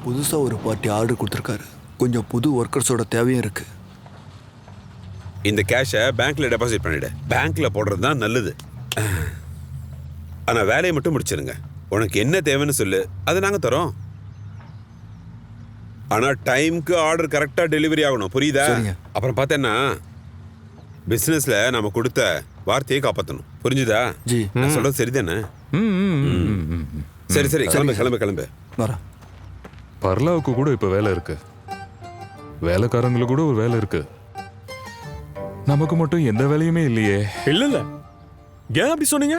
புதுசாக ஒரு party order கொடுத்துருக்காரு. கொஞ்சம் புது ஒர்க்கர்ஸோட தேவையும் இருக்கு. இந்த கேஷை பேங்க்ல டெபாசிட் பண்ணிடு. பேங்க்ல போடுறது தான் நல்லது. ஆனால் வேலையை மட்டும் முடிச்சிருங்க. உனக்கு என்ன தேவைன்னு சொல்லு, அதை நாங்கள் தரோம். ஆனால் டைமுக்கு ஆர்டர் கரெக்டாக டெலிவரி ஆகணும், புரியுதா? அப்புறம் பார்த்தேன்னா பிஸ்னஸில் நம்ம கொடுத்த வார்த்தையை காப்பாற்றணும், புரிஞ்சுதா? ஜி, நான் சொல்கிறது சரிதானே? சரி சரி, கிளம்பு கிளம்பு கிளம்பு. வரேன். பர்லாவுக்கு கூட இப்போ வேலை இருக்கு, வேலைக்காரங்களுக்கு கூட ஒரு வேலை இருக்கு. நமக்கு மட்டும் எந்த வேலையுமே இல்லையே. இல்ல ஏன் அப்படி சொன்னீங்க?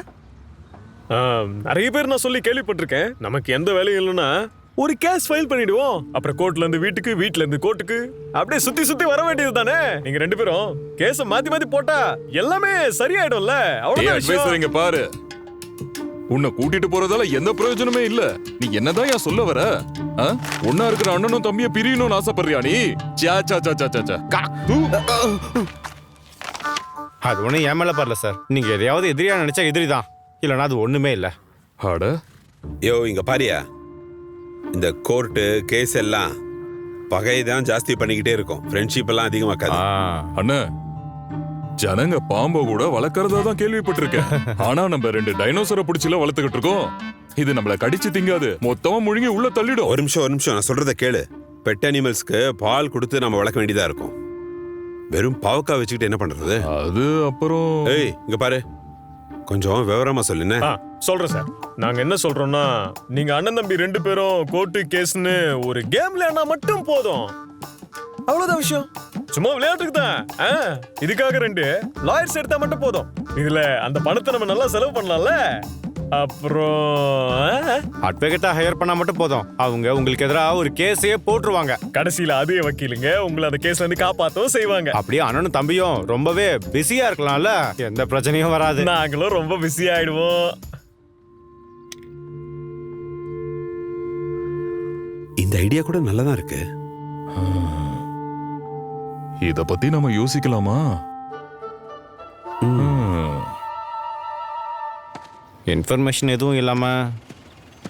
நிறைய பேர் நான் சொல்லி கேள்விப்பட்டிருக்கேன். நமக்கு எந்த வேலையும் இல்லைன்னா ஒரு கேஸ் ஃபைல் பண்ணிடுவோம், அப்புறம் கோர்ட்ல இருந்து வீட்டுக்கு, வீட்ல இருந்து கோர்ட்டுக்கு, அப்படியே சுத்தி சுத்தி வர வேண்டியது தானே. நீங்க 2 பேரும் கேஸ மாத்தி மாத்தி போட்டா எல்லாமே சரியாயிடும்ல. அவ்வளவுதான். பாரு, உன்னை கூட்டிட்டு போறதால எந்த பிரயோஜனமே இல்ல. நீ என்னதான் ஏன் சொல்ல வர? ஒன்னா இருக்கிற அண்ணனும் தம்பிய பிரியணும்னு ஆசைப்படுறியா நீ? அது ஒண்ணு ஏன் மேல பரல சார். நீங்க எதையாவது எதிரியா நினைச்சா எதிரி தான், இல்லைன்னா அது ஒண்ணுமே இல்ல. யோ, இங்க பாரியா, இந்த கோர்ட்டு கேஸ் எல்லாம் பகை தான் ஜாஸ்தி பண்ணிக்கிட்டே இருக்கும், ஃப்ரெண்ட்ஷிப் எல்லாம் அதிகமாக்காது. அண்ணா, ஜனங்க பாம்பை கூட வளர்க்கறதா தான் கேள்விப்பட்டிருக்கேன். ஆனா நம்ம 2 டைனோசரை பிடிச்சில வளர்த்துக்கிட்டு இருக்கோம். இது நம்மள கடிச்சு திங்காது, மொத்தமா முழுங்கி உள்ள தள்ளிடும். ஒரு நிமிஷம் நான் சொல்றத கேளு. பெட் அனிமல்ஸ்க்கு பால் கொடுத்து நம்ம வளர்க்க வேண்டியதா இருக்கும். வெறும் பாவக்காய் வச்சுக்கிட்டு என்ன பண்றது? அது அப்புறம் ஏய், இங்க பாரு, கொஞ்சம் விவரமா சொல்லுங்க. சொல்றேன் சார். நாங்க என்ன சொல்றோம்னா, நீங்க அண்ணன் தம்பி 2 பேரும் கோர்ட்டு கேஸ்னு ஒரு கேம் விளையாடினா மட்டும் போதும், அவ்வளவுதான் விஷயம். சும்மா விளையாட்டுக்கு தான். இதுக்காக 2 லாயர்ஸ் எடுத்தா மட்டும் போதும். இதுல அந்த பணத்தை நம்ம நல்லா செலவு பண்ணலாம்ல. அப்புறம் அட்வொகேட்டா ஹையர் பண்ணா மட்டும் போதும், அவங்க உங்களுக்கு எதிராக ஒரு கேஸையே போட்டுருவாங்க. கடைசியில அதே வக்கீலுங்க உங்களை அந்த கேஸ்ல இருந்து காப்பாத்தவும் செய்வாங்க. அப்படியே அண்ணனும் தம்பியும் ரொம்பவே பிஸியா இருக்கலாம்ல, எந்த பிரச்சனையும் வராது. நாங்களும் ரொம்ப பிஸி ஆயிடுவோம். இந்த ஐடியா கூட நல்லதா இருக்கு. இத பத்தி நம்ம யோசிக்கலாமா? இன்ஃபர்மேஷன் எதுவும் இல்லாம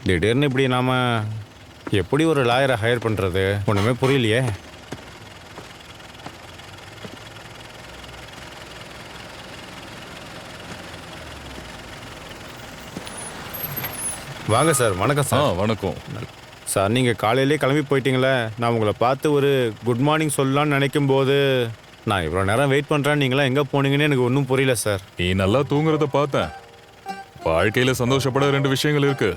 திடீர்னு இப்படி நாம எப்படி ஒரு லாயரை ஹையர் பண்றது? ஒண்ணுமே புரியலையே. வாங்க சார். வணக்கம் சார். வணக்கம் சார். நீங்கள் காலையிலே கிளம்பி போயிட்டீங்களே, நான் உங்களை பார்த்து ஒரு குட் மார்னிங் சொல்லலான்னு நினைக்கும் போது நான் இவ்வளோ நேரம் வெயிட் பண்ணுறேன். நீங்களாம் எங்கே போனீங்கன்னு எனக்கு ஒன்றும் புரியல சார். நீ நல்லா தூங்குறத பார்த்தேன். வாழ்க்கையில சந்தோஷப்பட 2 விஷயங்கள் இருக்கு,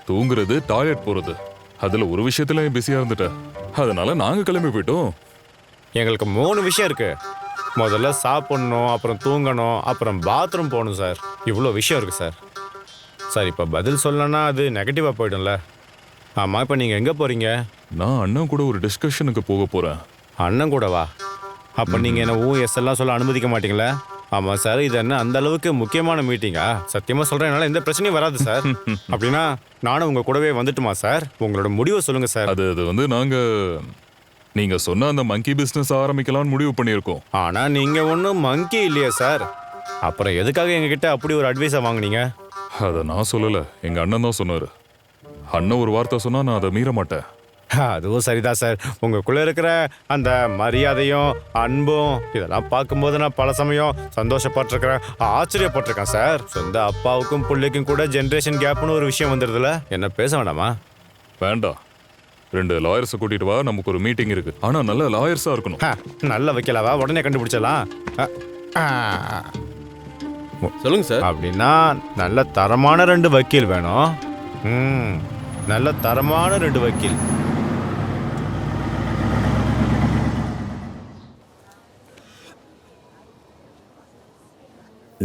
தூங்குறது, டாய்லெட் போறது. அதுல ஒரு விஷயத்துல பிஸியா இருந்துட்ட, அதனால நாங்க கிளம்பி போயிட்டோம். எங்களுக்கு 3 விஷயம் இருக்கு. முதல்ல சாப்பிடணும், அப்புறம் தூங்கணும், அப்புறம் பாத்ரூம் போகணும் சார். இவ்வளோ விஷயம் இருக்கு சார். சார், இப்போ பதில் சொல்லணும்னா அது நெகட்டிவாக போயிடும்ல. ஆமாம், இப்போ நீங்கள் எங்கே போகிறீங்க? நான் அண்ணன் கூட ஒரு டிஸ்கஷனுக்கு போக போறேன். அண்ணன் கூடவா? அப்போ நீங்கள் என்ன எஸ் எல்லாம் சொல்ல அனுமதிக்க மாட்டீங்களா? ஆமாம் சார், இது என்ன அந்த அளவுக்கு முக்கியமான மீட்டிங்கா? சத்தியமாக சொல்கிறேன், என்னால் எந்த பிரச்சனையும் வராது சார். அப்படின்னா நானும் உங்கள் கூடவே வந்துட்டுமா சார்? உங்களோட முடிவை சொல்லுங்கள் சார். அது வந்து நீங்க சொன்ன அந்த மங்கி பிஸ்னஸ் ஆரம்பிக்கலாம்னு முடிவு பண்ணியிருக்கோம். ஆனால் நீங்கள் ஒன்றும் மங்கி இல்லையா சார்? அப்புறம் எதுக்காக எங்ககிட்ட அப்படி ஒரு அட்வைஸை வாங்கினீங்க? அதை நான் சொல்லலை, எங்கள் அண்ணன் தான் சொன்னார். அண்ணன் ஒரு வார்த்தை சொன்னால் நான் அதை மீற மாட்டேன். அதுவும் சரிதான் சார். உங்களுக்குள்ள இருக்கிற அந்த மரியாதையும் அன்பும் இதெல்லாம் பார்க்கும்போது நான் பல சமயம் சந்தோஷப்பட்டிருக்கிறேன், ஆச்சரியப்பட்டிருக்கேன் சார். சொந்த அப்பாவுக்கும் பிள்ளைக்கும் கூட ஜென்ரேஷன் கேப்னு ஒரு விஷயம் வந்துடுதுல. என்ன பேச வேண்டாமா? வேண்டாம், 2 லாயர்ஸை கூட்டிட்டு வா, நமக்கு ஒரு மீட்டிங் இருக்கு. ஆனால் நல்ல லாயர்ஸாக இருக்கணும். நல்ல வைக்கலாவா? உடனே கண்டுபிடிச்சலாம். சொல்லுங்க சார். அப்படின்னா நல்ல தரமான 2 வக்கீல் வேணும். நல்ல தரமான 2 வக்கீல்.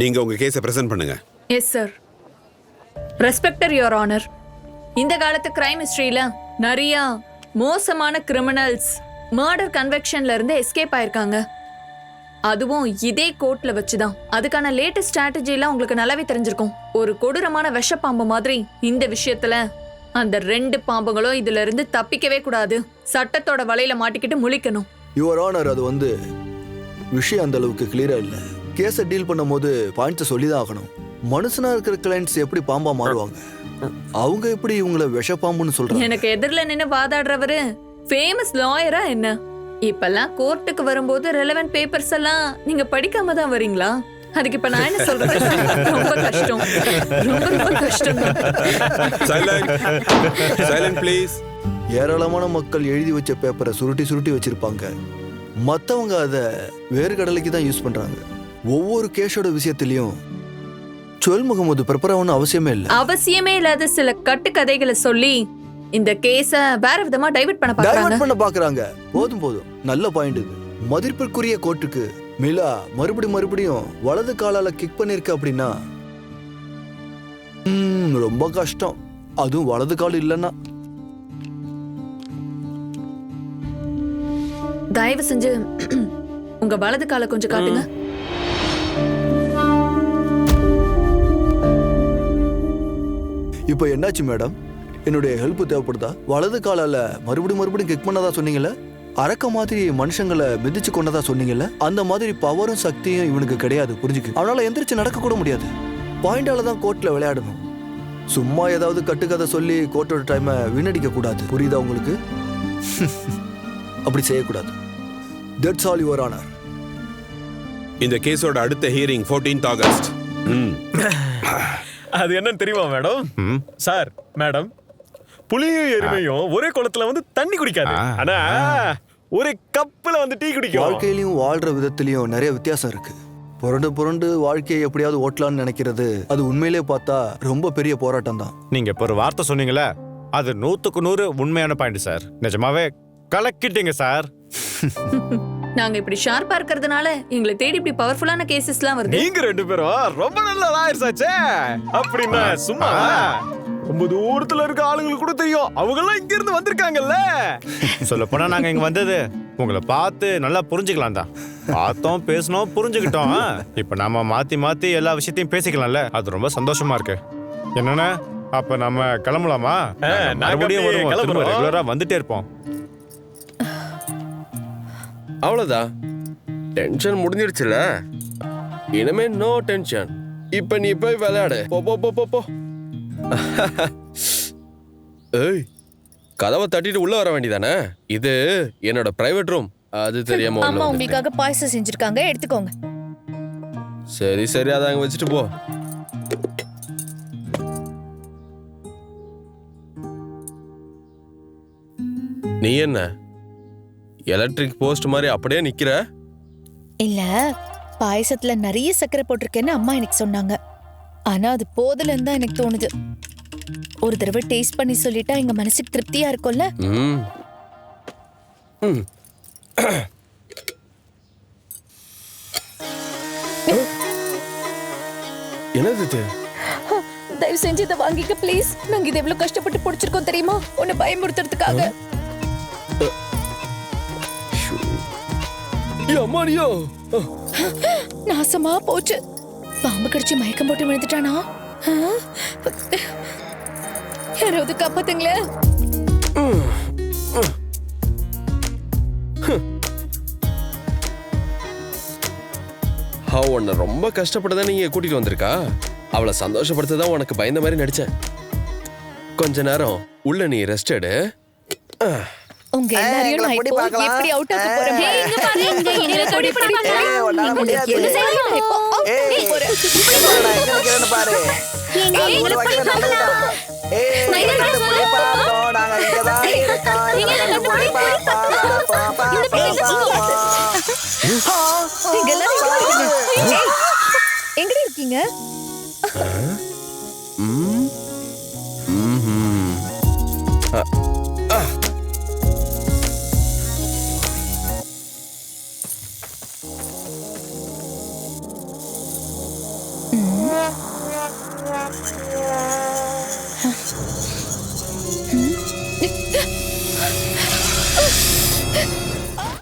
நீங்க உங்க கேஸை பிரசன்ட் பண்ணுங்க. Yes sir. Respecter your honour. இந்த காலத்து கிரைம் ஹிஸ்டரியில நிறைய மோசமான கிரிமினல்ஸ் மர்டர் கன்வெக்ஷன்ல இருந்து எஸ்கேப் ஆயிருக்காங்க. அதுவும் இதே கோர்ட்ல வச்சுதான். அதுக்கான லேட்டஸ்ட் ஸ்ட்ராட்டஜி எல்லாம் உங்களுக்கு நல்லாவே தெரிஞ்சிருக்கும். ஒரு கொடூரமான விஷப்பாம்பு மாதிரி இந்த விஷயத்துல அந்த 2 பாம்புகளும் இதுல இருந்து தப்பிக்கவே கூடாது. சட்டத்தோட வலையில மாட்டிக்கிட்டு முழிக்கணும். யுவர் ஆனர், அது விஷயம் அந்த அளவுக்கு கிளியரா இல்லை. கேஸை டீல் பண்ணும் போது பாயிண்ட்ஸை சொல்லி தான் ஆகணும். மனுஷனா இருக்கிற கிளைண்ட்ஸ் எப்படி பாம்பா மாறுவாங்க? அவங்க எப்படி இவங்களை விஷப்பாம்புன்னு சொல்றாங்க? எனக்கு எதிரில் நின்னு வாதாடுறவரு ஃபேமஸ் லாயரா என்ன? இப்பெல்லாம் கோர்ட்டுக்கு வரும்போது ரெலவென்ட் பேப்பர்ஸ் எல்லாம் நீங்க படிக்காம தான் வரீங்களா? அதுக்கு இப்ப நான் என்ன சொல்றது? ரொம்ப கஷ்டம், ரொம்ப கஷ்டம். Silent please. ஏராளமான மக்கள் எழுதி வச்ச பேப்பரை சுருட்டி வச்சிருப்பாங்க. மத்தவங்க அதை வேறு கடலைக்கு தான் யூஸ் பண்றாங்க. ஒவ்வொரு கேஸோட விஷயத்திலையும் சொல் முகமது பிரபரவன் அவசியமே இல்லாத சில கட்டுக்கதைகளை சொல்லி இந்த கேஸ வேற விதமா டைவர்ட் பண்ண பாக்குறாங்க. போதும். நல்ல பாயிண்ட் இது. மதிப்பிற்குரிய கோர்ட்டுக்கு மிலா மறுபடியும் வலது காலால கிக் பண்ணிருக்க அப்படின்னா ரொம்ப கஷ்டம். அதுவும் வலது கால் இல்லைன்னா. தயவு செஞ்சு உங்க வலது காலை கொஞ்சம் காட்டுங்க. இப்போ என்னாச்சு மேடம்? என்னுடைய ஹெல்ப் தேவைப்படுதா? வலது காலால மறுபடியும் கிக் பண்ணதா சொன்னீங்கல்ல? அரக்க மாதிரி மனுஷங்களை மிதிச்சு கொண்டதா சொன்னீங்கல்ல? அந்த மாதிரி பவரும் சக்தியும் இவனுக்கு கிடையாது, புரிஞ்சுக்கு. அவனால எந்திரிச்சு நடக்க கூட முடியாது. பாயிண்டால தான் கோர்ட்ல விளையாடணும். சும்மா ஏதாவது கட்டுக்கதை சொல்லி கோர்ட்டோட டைமை வீணடிக்க கூடாது, புரியுதா உங்களுக்கு? அப்படி செய்யக்கூடாது. That's all your honour. இந்த கேஸோட அடுத்த ஹியரிங் 14th ஆகஸ்ட். அது என்னன்னு தெரியுமா மேடம்? சார், மேடம், புலியும் எருமையும் ஒரே குளத்துல வந்து தண்ணி குடிக்காது, ஆனா ஒரே கப்புல வந்து டீ குடிக்கும். வாழ்க்கையிலயும் வாழ்ற விதத்திலயும் நிறைய வித்தியாசம் இருக்கு. புரண்டு வாழ்க்கையை எப்படியாவது ஓட்டலான்னு நினைக்கிறது அது உண்மையிலே பார்த்தா ரொம்ப பெரிய போராட்டம் தான். நீங்க இப்ப ஒரு வார்த்தை சொன்னீங்களே, அது 100க்கு 100 உண்மையான பாயிண்ட் சார். நிஜமாவே கலக்கிட்டீங்க சார். நாங்க இப்படி ஷார்ப்பா இருக்கிறதுனால எங்களை தேடி இப்படி பவர்ஃபுல்லான கேசஸ்லாம் வருது. நீங்க ரெண்டு பேரும் ரொம்ப நல்ல லாயர்ஸ் ஆச்சே. அப்படின்னா சும்மா ரொம்ப தூரத்துல இருக்க ஆளுங்களுக்கு கூட தெரியும், அவங்க எல்லாம் இங்க இருந்து வந்திருக்காங்கல்ல. சொல்ல போனா நாங்க இங்க வந்தது உங்களை பார்த்து நல்லா புரிஞ்சுக்கலாம் தான். பார்த்தோம், பேசணும், புரிஞ்சுக்கிட்டோம். இப்ப நாம மாத்தி எல்லா விஷயத்தையும் பேசிக்கலாம்ல. அது ரொம்ப சந்தோஷமா இருக்கு. என்னன்னா அப்ப நம்ம கிளம்பலாமா? மறுபடியும் வருவோம், ரெகுலரா வந்துட்டே இருப்போம். அவ்வளவுதான், டென்ஷன் முடிஞ்சிடுச்சுல. இனிமே நோ டென்ஷன். இப்ப நீ போய் விளையாடு. போ. ஏய், கதவை தட்டிட்டு உள்ள வர வேண்டியதானே? இது என்னோட பிரைவேட் ரூம். அது தெரியாம அம்மா உங்களுக்காக பாயசம் செஞ்சிருக்காங்க, எடுத்துக்கோங்க. சரி, அதை அங்க வச்சுட்டு போ. நீ என்ன எலக்ட்ரிக் போஸ்ட் மாதிரி அப்படியே நிக்கிற? இல்ல, பாயசத்துல நிறைய சர்க்கரை போட்டிருக்கேன்னு அம்மா எனக்கு சொன்னாங்க. ஆனா அது போதலன்னு தான் எனக்கு தோணுது. ஒரு தடவை டேஸ்ட் பண்ணி சொல்லிட்டா எங்க மனசுக்கு திருப்தியா இருக்கும்ல. என்னது இது? தயவு செஞ்சு இதை வாங்கிக்க ப்ளீஸ். நாங்க இதை எவ்வளவு கஷ்டப்பட்டு பிடிச்சிருக்கோம் தெரியுமா, உன்னை பயமுறுத்துறதுக்காக. அம்மாடியோ, நாசமா போச்சு. பாம்பு கடிச்சு மயக்கம் போட்டு விழுந்துட்டானா? யாராவது காப்பாத்துங்களேன். உன்னை ரொம்ப கஷ்டப்பட்டுதான் நீங்க கூட்டிட்டு வந்திருக்கா. அவளை சந்தோஷப்படுத்ததான் உனக்கு பயந்த மாதிரி நடிச்சேன். கொஞ்ச நேரம் உள்ள நீ ரெஸ்ட் எடு. உங்க எல்லாரையும் நான் இப்போ எப்படி அவுட் ஆக போறேன். இங்க பாரு, இங்க எங்களை கொடி பிடிப்பாங்க. என்ன செய்யணும் இப்போ? அவுட் போறேன். எங்க பாரு. எங்க எங்களை பிடிப்பாங்க. நான் என்ன சொல்றேன்? நாங்க இங்க தான் இருக்கோம். எங்க போய் பாப்பா. நீங்க எல்லாரும் எங்க இருக்கீங்க?